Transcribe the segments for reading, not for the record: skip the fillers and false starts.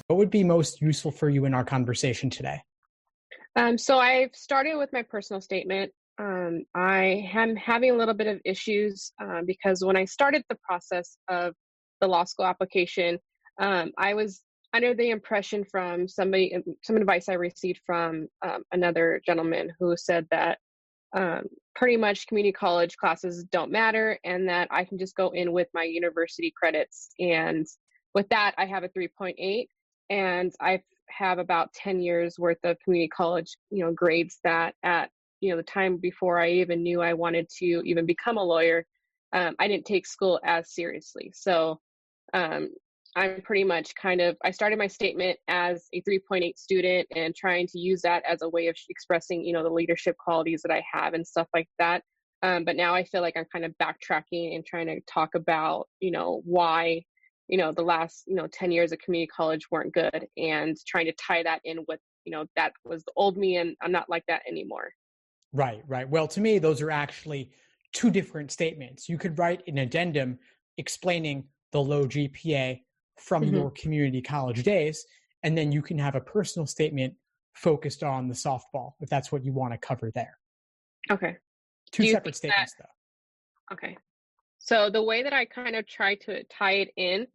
What would be most useful for you in our conversation today? So I've started with my personal statement. I am having a little bit of issues because when I started the process of the law school application, I was under the impression from some advice I received from another gentleman who said that pretty much community college classes don't matter and that I can just go in with my university credits. And with that, I have a 3.8, and I have about 10 years worth of community college, grades that at, the time before I even knew I wanted to even become a lawyer, I didn't take school as seriously. So I'm pretty much I started my statement as a 3.8 student and trying to use that as a way of expressing, the leadership qualities that I have and stuff like that. But now I feel like I'm kind of backtracking and trying to talk about, why, the last, 10 years of community college weren't good, and trying to tie that in with, that was the old me and I'm not like that anymore. Right. Well, to me, those are actually two different statements. You could write an addendum explaining the low GPA from Mm-hmm. your community college days, and then you can have a personal statement focused on the softball, if that's what you want to cover there. Okay. Two separate statements, though. Okay. So the way that I kind of try to tie it in,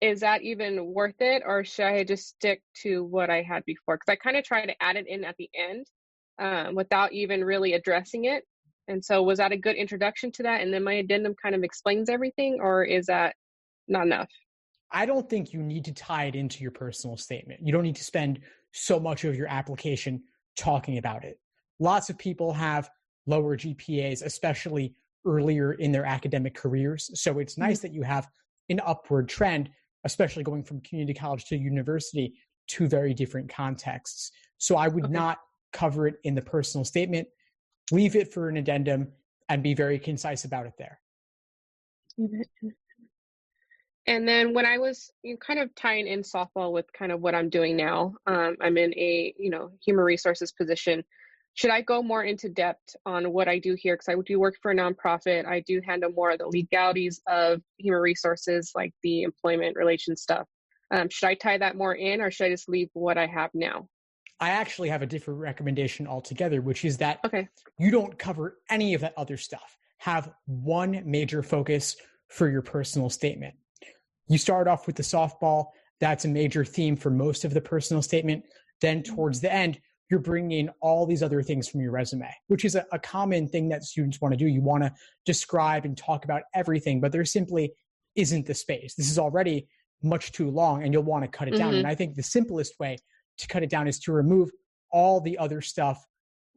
is that even worth it, or should I just stick to what I had before? Because I kind of try to add it in at the end without even really addressing it. And so was that a good introduction to that? And then my addendum kind of explains everything, or is that not enough? I don't think you need to tie it into your personal statement. You don't need to spend so much of your application talking about it. Lots of people have lower GPAs, especially earlier in their academic careers. So it's nice that you have an upward trend, especially going from community college to university, two very different contexts. So I would not cover it in the personal statement. Leave it for an addendum and be very concise about it there. And then when I was kind of tying in softball with kind of what I'm doing now, I'm in a, human resources position. Should I go more into depth on what I do here? Because I do work for a nonprofit. I do handle more of the legalities of human resources, like the employment relations stuff. Should I tie that more in, or should I just leave what I have now? I actually have a different recommendation altogether, which is that Okay. You don't cover any of that other stuff. Have one major focus for your personal statement. You start off with the softball. That's a major theme for most of the personal statement. Then towards the end, you're bringing in all these other things from your resume, which is a common thing that students want to do. You want to describe and talk about everything, but there simply isn't the space. This is already much too long, and you'll want to cut it down. And I think the simplest way to cut it down is to remove all the other stuff,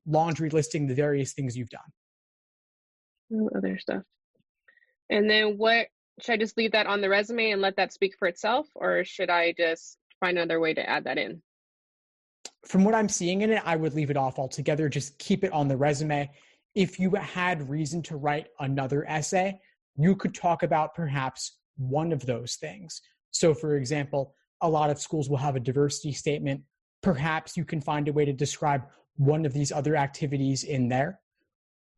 laundry listing the various things you've done. Other stuff. And then should I just leave that on the resume and let that speak for itself, or should I just find another way to add that in? From what I'm seeing in it, I would leave it off altogether. Just keep it on the resume. If you had reason to write another essay, you could talk about perhaps one of those things. So for example, a lot of schools will have a diversity statement. Perhaps you can find a way to describe one of these other activities in there.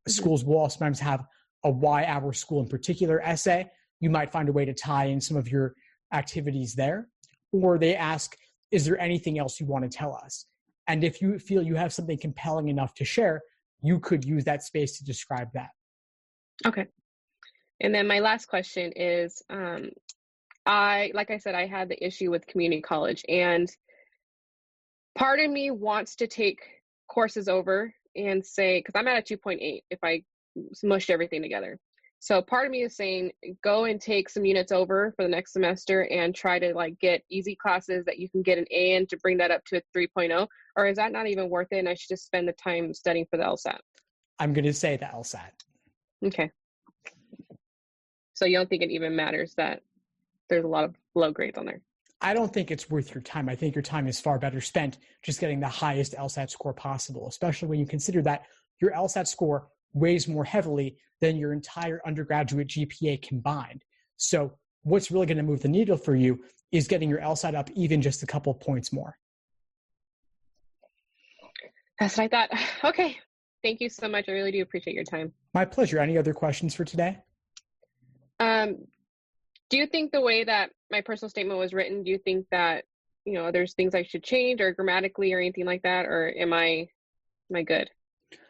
Schools will also sometimes have a why our school in particular essay. You might find a way to tie in some of your activities there. Or they ask, is there anything else you want to tell us? And if you feel you have something compelling enough to share, you could use that space to describe that. Okay. And then my last question is, like I said, I had the issue with community college, and part of me wants to take courses over and say, because I'm at a 2.8 if I smushed everything together. So part of me is saying, go and take some units over for the next semester and try to get easy classes that you can get an A in to bring that up to a 3.0, or is that not even worth it and I should just spend the time studying for the Lsat? I'm going to say the Lsat. Okay. So you don't think it even matters that there's a lot of low grades on there? I don't think it's worth your time. I think your time is far better spent just getting the highest Lsat score possible, especially when you consider that your Lsat score weighs more heavily than your entire undergraduate GPA combined. So what's really going to move the needle for you is getting your Lsat up even just a couple points more. That's what I thought. Okay. Thank you so much. I really do appreciate your time. My pleasure. Any other questions for today? Do you think the way that my personal statement was written, do you think that, there's things I should change or grammatically or anything like that? Or am I good?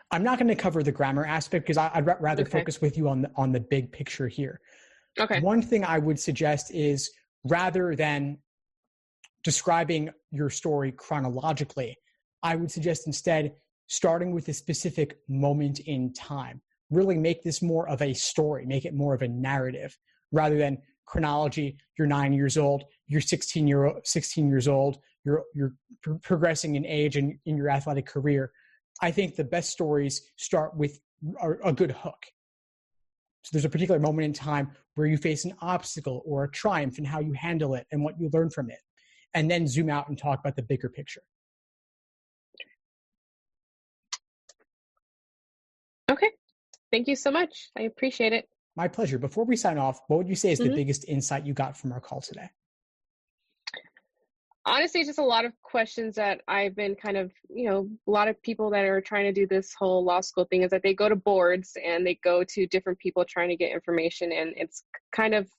I'm not going to cover the grammar aspect because I'd rather Okay. focus with you on the big picture here. Okay. One thing I would suggest is, rather than describing your story chronologically, I would suggest instead starting with a specific moment in time. Really make this more of a story, make it more of a narrative rather than chronology. You're 9 years old, you're 16 years old, you're progressing in age and in your athletic career. I think the best stories start with a good hook. So there's a particular moment in time where you face an obstacle or a triumph and how you handle it and what you learn from it. And then zoom out and talk about the bigger picture. Okay. Thank you so much. I appreciate it. My pleasure. Before we sign off, what would you say is the biggest insight you got from our call today? Honestly, just a lot of questions that I've been kind of, a lot of people that are trying to do this whole law school thing is that they go to boards and they go to different people trying to get information, and it's kind of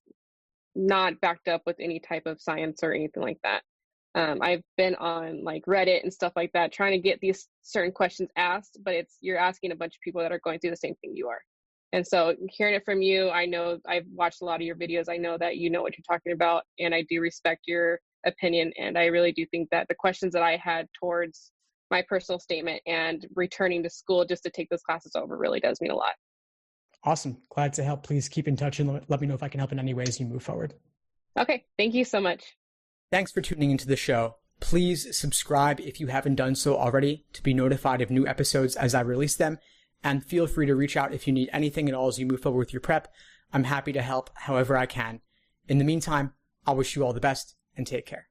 not backed up with any type of science or anything like that. I've been on like Reddit and stuff like that trying to get these certain questions asked, but you're asking a bunch of people that are going through the same thing you are. And so hearing it from you, I know I've watched a lot of your videos. I know that you know what you're talking about, and I do respect your opinion. And I really do think that the questions that I had towards my personal statement and returning to school just to take those classes over really does mean a lot. Awesome. Glad to help. Please keep in touch and let me know if I can help in any ways you move forward. Okay. Thank you so much. Thanks for tuning into the show. Please subscribe if you haven't done so already to be notified of new episodes as I release them. And feel free to reach out if you need anything at all as you move forward with your prep. I'm happy to help however I can. In the meantime, I'll wish you all the best and take care.